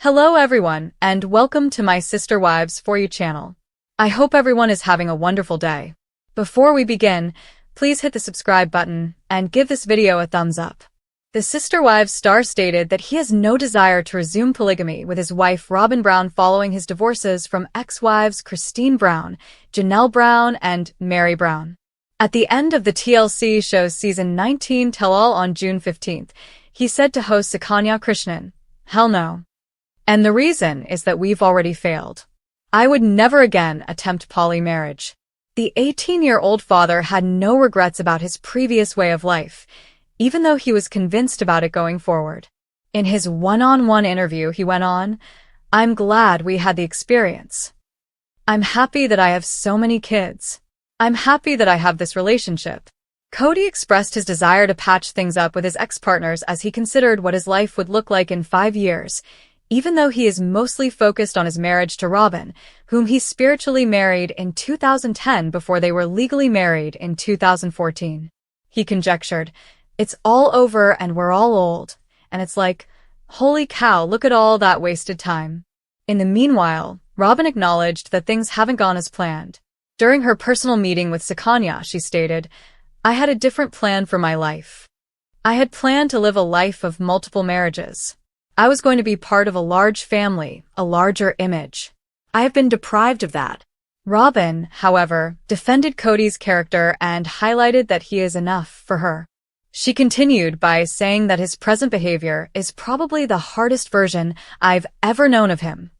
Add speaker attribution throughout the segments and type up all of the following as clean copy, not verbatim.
Speaker 1: Hello everyone, and welcome to my Sister Wives For You channel. I hope everyone is having a wonderful day. Before we begin, please hit the subscribe button and give this video a thumbs up. The Sister Wives star stated that he has no desire to resume polygamy with his wife Robin Brown following his divorces from ex-wives Christine Brown, Janelle Brown, and Mary Brown. At the end of the TLC show's season 19 tell-all on June 15th, he said to host Sukanya Krishnan, "Hell no. And the reason is that we've already failed. I would never again attempt poly marriage." The 18-year-old father had no regrets about his previous way of life, even though he was convinced about it going forward. In his one-on-one interview, he went on, "I'm glad we had the experience. I'm happy that I have so many kids. I'm happy that I have this relationship." Kody expressed his desire to patch things up with his ex-partners as he considered what his life would look like in 5 years, even though he is mostly focused on his marriage to Robin, whom he spiritually married in 2010 before they were legally married in 2014. He conjectured, "It's all over and we're all old, and it's like, holy cow, look at all that wasted time." In the meanwhile, Robin acknowledged that things haven't gone as planned. During her personal meeting with Sukanya, she stated, "I had a different plan for my life. I had planned to live a life of multiple marriages. I was going to be part of a large family, a larger image. I have been deprived of that." Robin, however, defended Kody's character and highlighted that he is enough for her. She continued by saying that his present behavior is probably the hardest version I've ever known of him.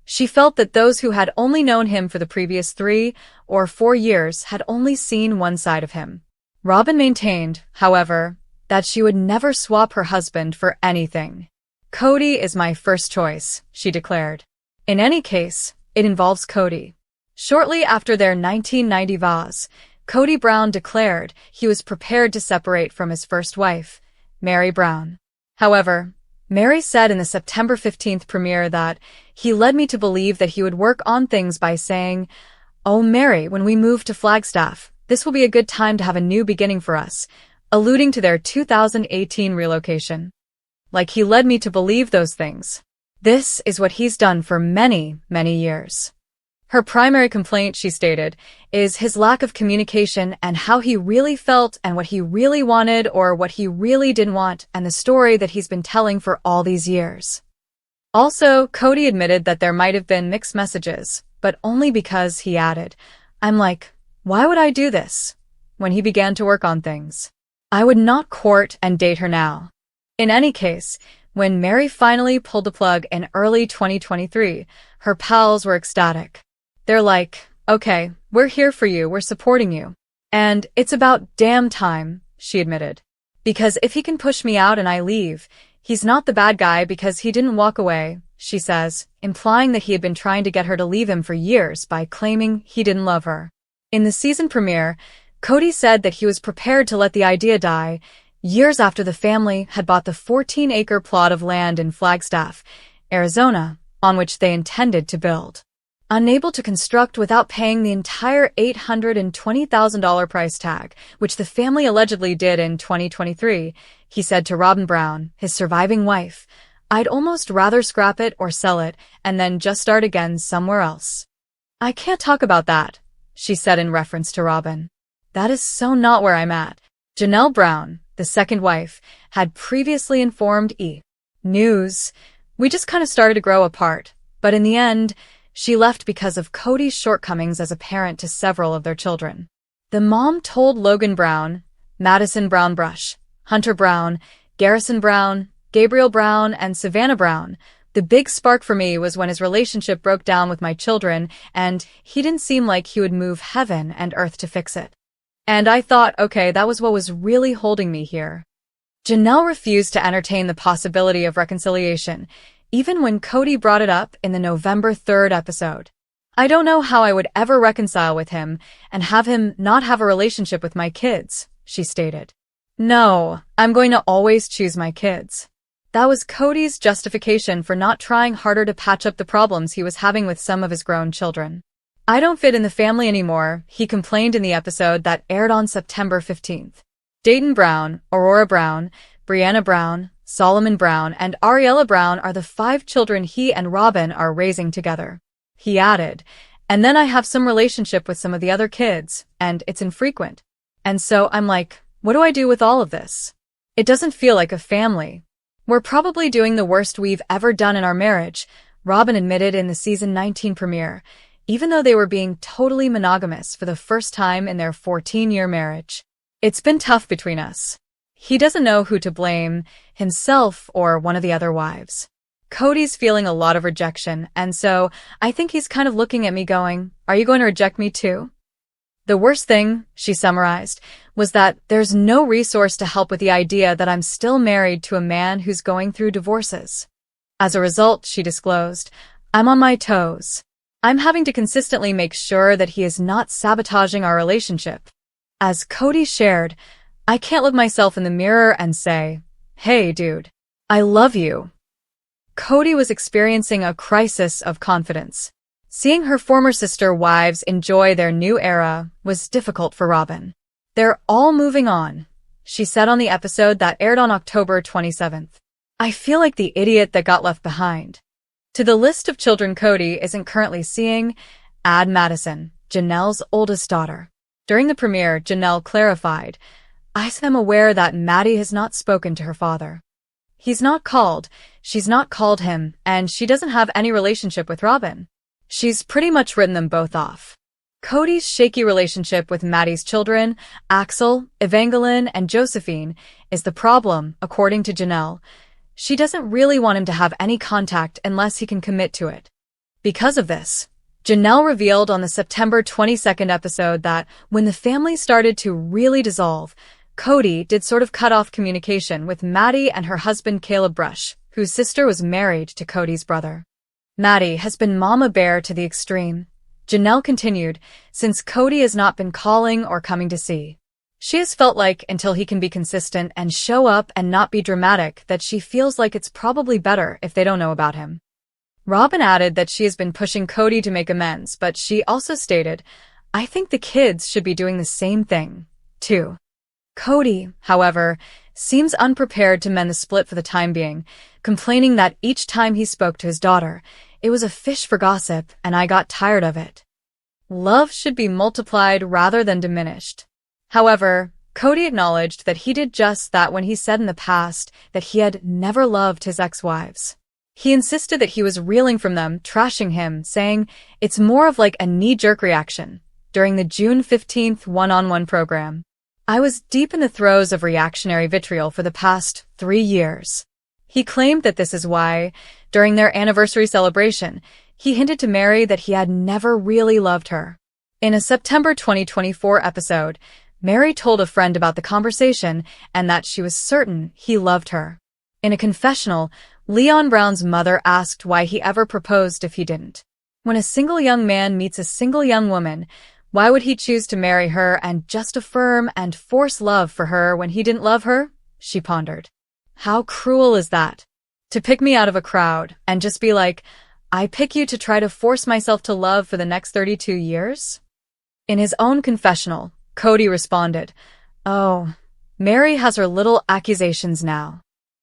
Speaker 1: She felt that those who had only known him for the previous 3 or 4 years had only seen one side of him. Robin maintained, however, that she would never swap her husband for anything. "Kody is my first choice," she declared. In any case, it involves Kody. Shortly after their 1990 vows, Kody Brown declared he was prepared to separate from his first wife, Mary Brown. However, Mary said in the September 15th premiere that he led me to believe that he would work on things by saying, "Oh Mary, when we move to Flagstaff, this will be a good time to have a new beginning for us," alluding to their 2018 relocation. Like he led me to believe those things. This is what he's done for many, many years. Her primary complaint, she stated, is his lack of communication and how he really felt and what he really wanted or what he really didn't want and the story that he's been telling for all these years. Also, Kody admitted that there might have been mixed messages, but only because he added, "I'm like, why would I do this?" when he began to work on things. "I would not court and date her now." In any case, when Mary finally pulled the plug in early 2023, her pals were ecstatic. They're like, "Okay, we're here for you, we're supporting you. And it's about damn time," she admitted. "Because if he can push me out and I leave, he's not the bad guy because he didn't walk away," she says, implying that he had been trying to get her to leave him for years by claiming he didn't love her. In the season premiere, Kody said that he was prepared to let the idea die, years after the family had bought the 14-acre plot of land in Flagstaff, Arizona, on which they intended to build. Unable to construct without paying the entire $820,000 price tag, which the family allegedly did in 2023, he said to Robin Brown, his surviving wife, "I'd almost rather scrap it or sell it and then just start again somewhere else." "I can't talk about that," she said in reference to Robin. "That is so not where I'm at." Janelle Brown, the second wife, had previously informed E! News, "We just kind of started to grow apart, but in the end, she left because of Kody's shortcomings as a parent to several of their children." The mom told Logan Brown, Madison Brown Brush, Hunter Brown, Garrison Brown, Gabriel Brown, and Savannah Brown, "The big spark for me was when his relationship broke down with my children and he didn't seem like he would move heaven and earth to fix it. And I thought, okay, that was what was really holding me here." Janelle refused to entertain the possibility of reconciliation, even when Kody brought it up in the November 3rd episode. "I don't know how I would ever reconcile with him and have him not have a relationship with my kids," she stated. "No, I'm going to always choose my kids." That was Kody's justification for not trying harder to patch up the problems he was having with some of his grown children. "I don't fit in the family anymore," he complained in the episode that aired on September 15th. Dayton Brown, Aurora Brown, Brianna Brown, Solomon Brown, and Ariella Brown are the 5 children he and Robin are raising together. He added, and then I have some relationship with some of the other kids, and it's infrequent. And so I'm like, what do I do with all of this? It doesn't feel like a family. We're probably doing the worst we've ever done in our marriage, Robin admitted in the season 19 premiere, even though they were being totally monogamous for the first time in their 14-year marriage. It's been tough between us. He doesn't know who to blame, himself or one of the other wives. Kody's feeling a lot of rejection, and so I think he's kind of looking at me going, are you going to reject me too? The worst thing, she summarized, was that there's no resource to help with the idea that I'm still married to a man who's going through divorces. As a result, she disclosed, I'm on my toes. I'm having to consistently make sure that he is not sabotaging our relationship. As Kody shared, I can't look myself in the mirror and say, hey dude, I love you. Kody was experiencing a crisis of confidence. Seeing her former sister wives enjoy their new era was difficult for Robin. They're all moving on, she said on the episode that aired on October 27th. I feel like the idiot that got left behind. To the list of children Kody isn't currently seeing, add Madison, Janelle's oldest daughter. During the premiere, Janelle clarified, I am aware that Maddie has not spoken to her father. He's not called, she's not called him, and she doesn't have any relationship with Robin. She's pretty much written them both off. Kody's shaky relationship with Maddie's children, Axel, Evangeline, and Josephine, is the problem, according to Janelle. She doesn't really want him to have any contact unless he can commit to it. Because of this, Janelle revealed on the September 22nd episode that when the family started to really dissolve, Kody did sort of cut off communication with Maddie and her husband Caleb Brush, whose sister was married to Kody's brother. Maddie has been mama bear to the extreme, Janelle continued, since Kody has not been calling or coming to see. She has felt like until he can be consistent and show up and not be dramatic that she feels like it's probably better if they don't know about him. Robin added that she has been pushing Kody to make amends, but she also stated, I think the kids should be doing the same thing, too. Kody, however, seems unprepared to mend the split for the time being, complaining that each time he spoke to his daughter, it was a fish for gossip and I got tired of it. Love should be multiplied rather than diminished. However, Kody acknowledged that he did just that when he said in the past that he had never loved his ex-wives. He insisted that he was reeling from them, trashing him, saying, it's more of like a knee-jerk reaction. During the June 15th one-on-one program, I was deep in the throes of reactionary vitriol for the past 3 years. He claimed that this is why, during their anniversary celebration, he hinted to Mary that he had never really loved her. In a September 2024 episode, Mary told a friend about the conversation and that she was certain he loved her. In a confessional, Leon Brown's mother asked why he ever proposed if he didn't. When a single young man meets a single young woman, why would he choose to marry her and just affirm and force love for her when he didn't love her? She pondered. How cruel is that? To pick me out of a crowd and just be like, I pick you to try to force myself to love for the next 32 years? In his own confessional, Kody responded, oh, Mary has her little accusations now.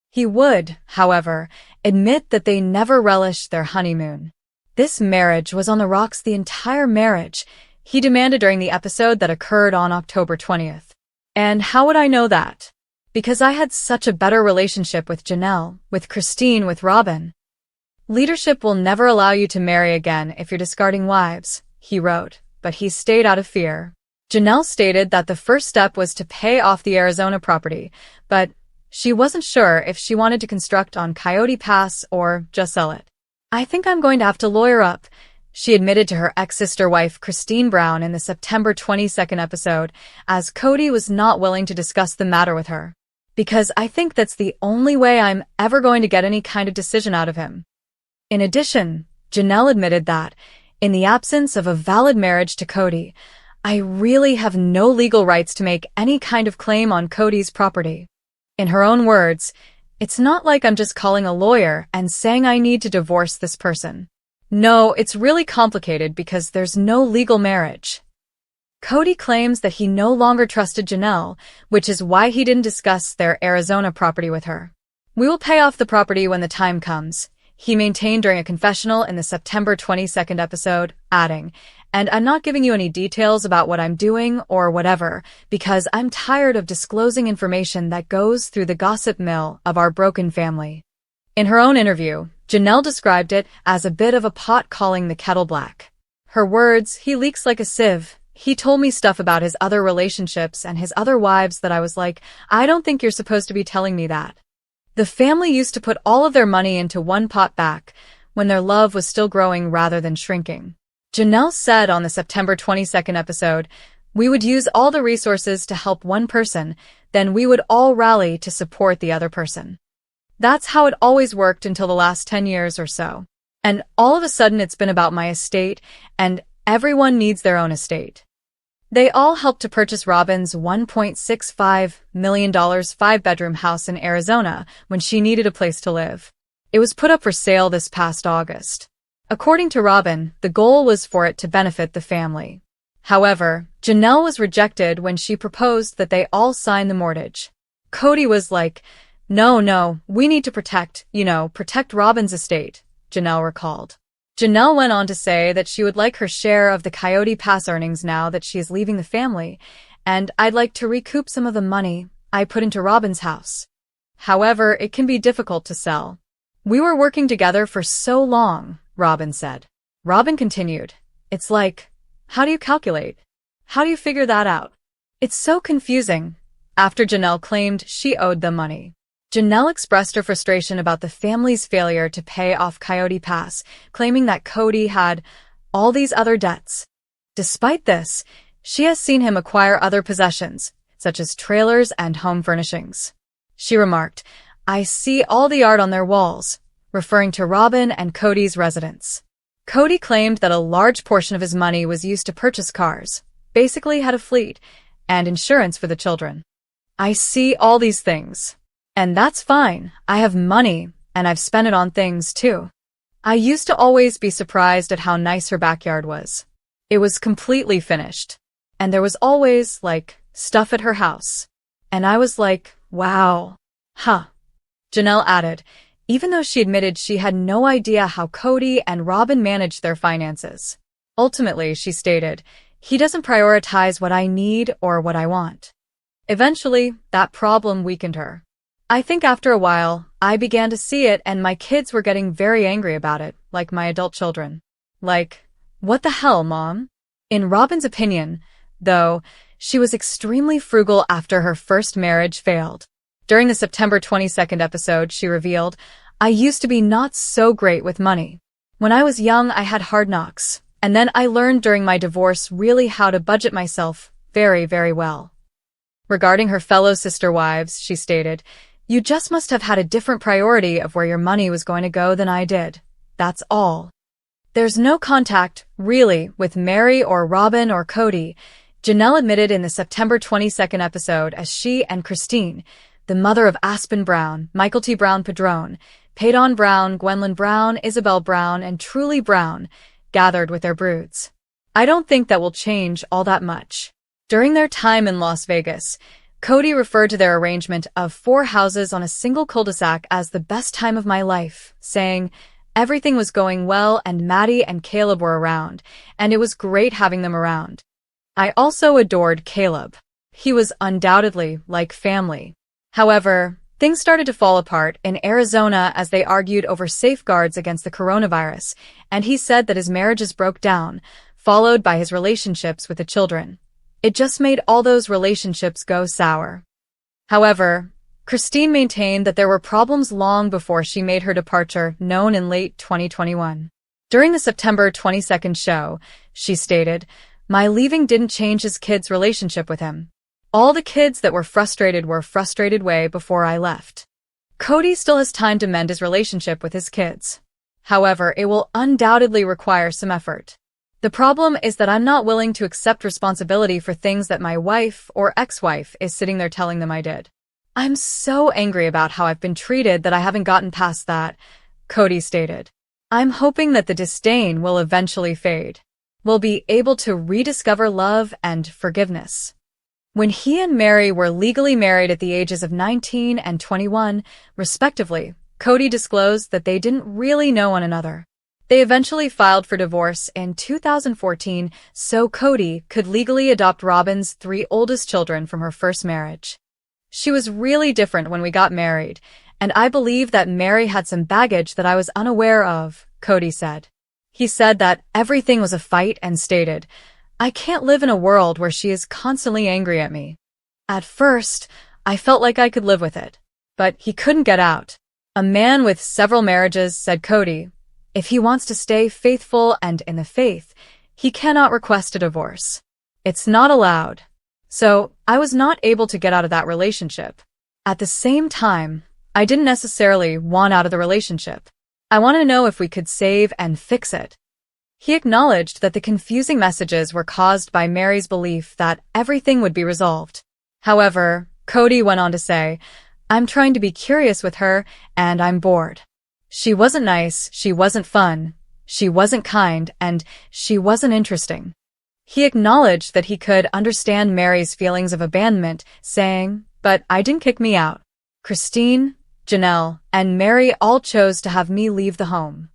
Speaker 1: He would, however, admit that they never relished their honeymoon. This marriage was on the rocks the entire marriage, he demanded during the episode that occurred on October 20th. And how would I know that? Because I had such a better relationship with Janelle, with Christine, with Robin. Leadership will never allow you to marry again if you're discarding wives, he wrote, but he stayed out of fear. Janelle stated that the first step was to pay off the Arizona property, but she wasn't sure if she wanted to construct on Coyote Pass or just sell it. I think I'm going to have to lawyer up, she admitted to her ex-sister wife Christine Brown in the September 22nd episode, as Kody was not willing to discuss the matter with her. Because I think that's the only way I'm ever going to get any kind of decision out of him. In addition, Janelle admitted that, in the absence of a valid marriage to Kody, I really have no legal rights to make any kind of claim on Kody's property. In her own words, it's not like I'm just calling a lawyer and saying I need to divorce this person. No, it's really complicated because there's no legal marriage. Kody claims that he no longer trusted Janelle, which is why he didn't discuss their Arizona property with her. We will pay off the property when the time comes, he maintained during a confessional in the September 22nd episode, adding, "And I'm not giving you any details about what I'm doing or whatever, because I'm tired of disclosing information that goes through the gossip mill of our broken family." In her own interview, Janelle described it as a bit of a pot calling the kettle black. Her words, "He leaks like a sieve. He told me stuff about his other relationships and his other wives that I was like, I don't think you're supposed to be telling me that." The family used to put all of their money into one pot back when their love was still growing rather than shrinking. Janelle said on the September 22nd episode, "We would use all the resources to help one person, then we would all rally to support the other person. That's how it always worked until the last 10 years or so. And all of a sudden it's been about my estate, and everyone needs their own estate." They all helped to purchase Robyn's $1.65 million 5-bedroom house in Arizona when she needed a place to live. It was put up for sale this past August. According to Robyn, the goal was for it to benefit the family. However, Janelle was rejected when she proposed that they all sign the mortgage. Kody was like, No, we need to protect Robyn's estate," Janelle recalled. Janelle went on to say that she would like her share of the Coyote Pass earnings now that she is leaving the family, and "I'd like to recoup some of the money I put into Robyn's house. However, it can be difficult to sell. We were working together for so long," Robyn said. Robyn continued, "It's like, how do you calculate? How do you figure that out? It's so confusing," after Janelle claimed she owed them money. Janelle expressed her frustration about the family's failure to pay off Coyote Pass, claiming that Kody had all these other debts. Despite this, she has seen him acquire other possessions, such as trailers and home furnishings. She remarked, "I see all the art on their walls," referring to Robyn and Kody's residence. Kody claimed that a large portion of his money was used to purchase cars, basically had a fleet, and insurance for the children. "I see all these things. And that's fine. I have money, and I've spent it on things too. I used to always be surprised at how nice her backyard was. It was completely finished. And there was always, stuff at her house. And I was like, wow. Huh." Janelle added, even though she admitted she had no idea how Kody and Robyn managed their finances. Ultimately, she stated, "He doesn't prioritize what I need or what I want." Eventually, that problem weakened her. "I think after a while, I began to see it and my kids were getting very angry about it, like my adult children. Like, what the hell, Mom?" In Robyn's opinion, though, she was extremely frugal after her first marriage failed. During the September 22nd episode, she revealed, "I used to be not so great with money. When I was young, I had hard knocks, and then I learned during my divorce really how to budget myself very, very well." Regarding her fellow sister wives, she stated, "You just must have had a different priority of where your money was going to go than I did. That's all. There's no contact, really, with Mary or Robyn or Kody," Janelle admitted in the September 22nd episode as she and Christine, the mother of Aspen Brown, Michael T. Brown Padron, Paydon Brown, Gwendolyn Brown, Isabel Brown, and Truly Brown, gathered with their broods. "I don't think that will change all that much." During their time in Las Vegas, Kody referred to their arrangement of 4 houses on a single cul-de-sac as the best time of my life, saying, "Everything was going well and Maddie and Caleb were around, and it was great having them around. I also adored Caleb. He was undoubtedly like family." However, things started to fall apart in Arizona as they argued over safeguards against the coronavirus, and he said that his marriages broke down, followed by his relationships with the children. It just made all those relationships go sour. However, Christine maintained that there were problems long before she made her departure known in late 2021. During the September 22nd show, she stated, "My leaving didn't change his kids' relationship with him. All the kids that were frustrated way before I left. Kody still has time to mend his relationship with his kids. However, it will undoubtedly require some effort. The problem is that I'm not willing to accept responsibility for things that my wife or ex-wife is sitting there telling them I did. I'm so angry about how I've been treated that I haven't gotten past that," Kody stated. "I'm hoping that the disdain will eventually fade. We'll be able to rediscover love and forgiveness." When he and Mary were legally married at the ages of 19 and 21, respectively, Kody disclosed that they didn't really know one another. They eventually filed for divorce in 2014 so Kody could legally adopt Robyn's 3 oldest children from her first marriage. She was really different when we got married, and I believe that Mary had some baggage that I was unaware of, Kody said. He said that everything was a fight and stated, "I can't live in a world where she is constantly angry at me." At first, I felt like I could live with it, but he couldn't get out. A man with several marriages, said Kody, if he wants to stay faithful and in the faith, he cannot request a divorce. It's not allowed. So, I was not able to get out of that relationship. At the same time, I didn't necessarily want out of the relationship. I wanted to know if we could save and fix it. He acknowledged that the confusing messages were caused by Mary's belief that everything would be resolved. However, Kody went on to say, "I'm trying to be curious with her, and I'm bored. She wasn't nice, she wasn't fun, she wasn't kind, and she wasn't interesting." He acknowledged that he could understand Mary's feelings of abandonment, saying, "But I didn't kick me out. Christine, Janelle, and Mary all chose to have me leave the home."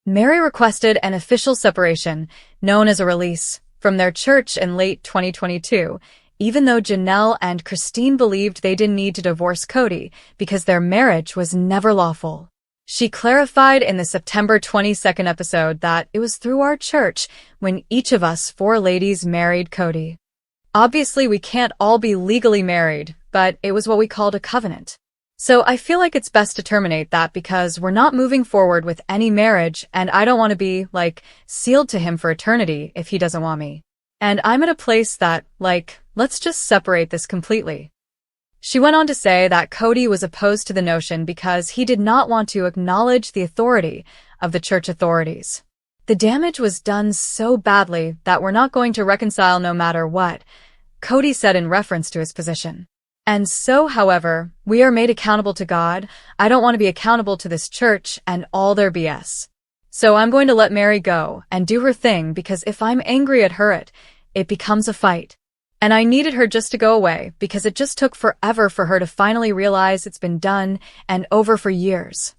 Speaker 1: Mary requested an official separation, known as a release, from their church in late 2022, even though Janelle and Christine believed they didn't need to divorce Kody because their marriage was never lawful. She clarified in the September 22nd episode that it was through our church when each of us 4 ladies married Kody. Obviously, we can't all be legally married, but it was what we called a covenant. So I feel like it's best to terminate that because we're not moving forward with any marriage and I don't want to be, sealed to him for eternity if he doesn't want me. And I'm at a place that, let's just separate this completely. She went on to say that Kody was opposed to the notion because he did not want to acknowledge the authority of the church authorities. The damage was done so badly that we're not going to reconcile no matter what, Kody said in reference to his position. And so, however, we are made accountable to God. I don't want to be accountable to this church and all their BS. So I'm going to let Mary go and do her thing because if I'm angry at her, it becomes a fight. And I needed her just to go away because it just took forever for her to finally realize it's been done and over for years.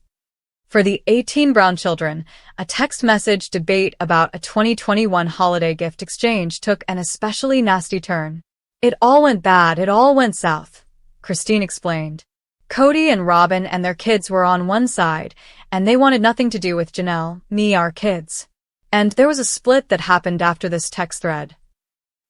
Speaker 1: For the 18 Brown children, a text message debate about a 2021 holiday gift exchange took an especially nasty turn. It all went bad, it all went south, Christine explained. Kody and Robyn and their kids were on one side, and they wanted nothing to do with Janelle, me, our kids. And there was a split that happened after this text thread.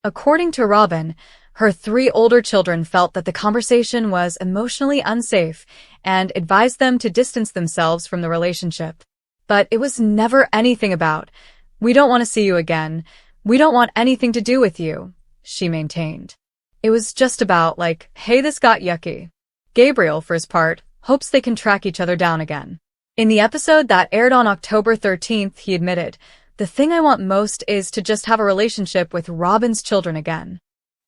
Speaker 1: According to Robyn, her 3 older children felt that the conversation was emotionally unsafe and advised them to distance themselves from the relationship. But it was never anything about, "We don't want to see you again. We don't want anything to do with you," she maintained. It was just about, "Hey, this got yucky." Gabriel, for his part, hopes they can track each other down again. In the episode that aired on October 13th, he admitted, "The thing I want most is to just have a relationship with Robyn's children again."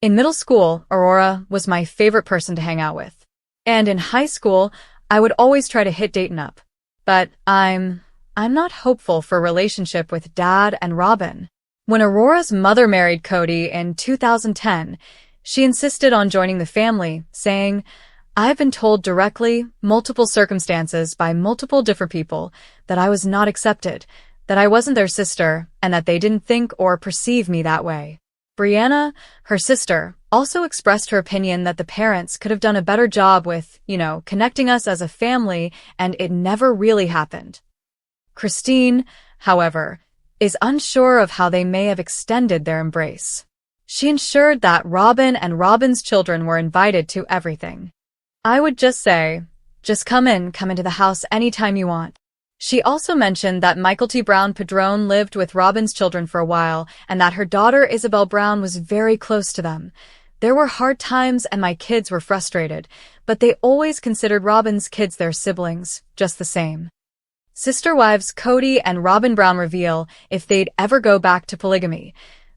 Speaker 1: In middle school, Aurora was my favorite person to hang out with. And in high school, I would always try to hit Dayton up. But I'm not hopeful for a relationship with Dad and Robyn. When Aurora's mother married Kody in 2010, she insisted on joining the family, saying, "I've been told directly, multiple circumstances by multiple different people, that I was not accepted, that I wasn't their sister, and that they didn't think or perceive me that way." Brianna, her sister, also expressed her opinion that the parents could have done a better job with, connecting us as a family, and it never really happened. Christine, however, is unsure of how they may have extended their embrace. She ensured that Robyn and Robyn's children were invited to everything. "I would just say, just come into the house anytime you want." She also mentioned that Michael T. Brown Padron lived with Robyn's children for a while and that her daughter Isabel Brown was very close to them. "There were hard times and my kids were frustrated, but they always considered Robyn's kids their siblings, just the same." Sister wives Kody and Robyn Brown reveal if they'd ever go back to polygamy.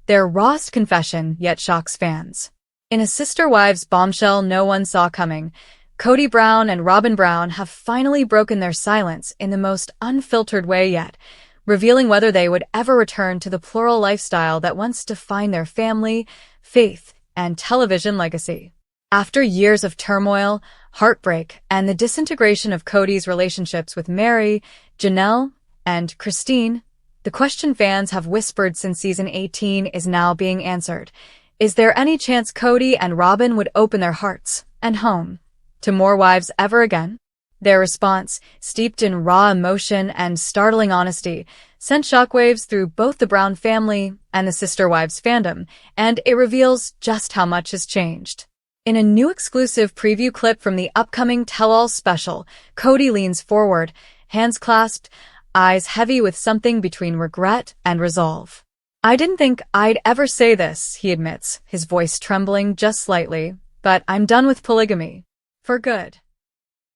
Speaker 1: Their rawest confession yet shocks fans. In a sister wives bombshell no one saw coming, Kody Brown and Robyn Brown have finally broken their silence in the most unfiltered way yet, revealing whether they would ever return to the plural lifestyle that once defined their family, faith, and television legacy. After years of turmoil, heartbreak, and the disintegration of Kody's relationships with Mary, Janelle, and Christine, the question fans have whispered since season 18 is now being answered. Is there any chance Kody and Robyn would open their hearts and home to more wives ever again? Their response, steeped in raw emotion and startling honesty, sent shockwaves through both the Brown family and the Sister Wives fandom, and it reveals just how much has changed. In a new exclusive preview clip from the upcoming Tell-All special, Kody leans forward, hands clasped, eyes heavy with something between regret and resolve. "I didn't think I'd ever say this," he admits, his voice trembling just slightly, "but I'm done with polygamy. For good."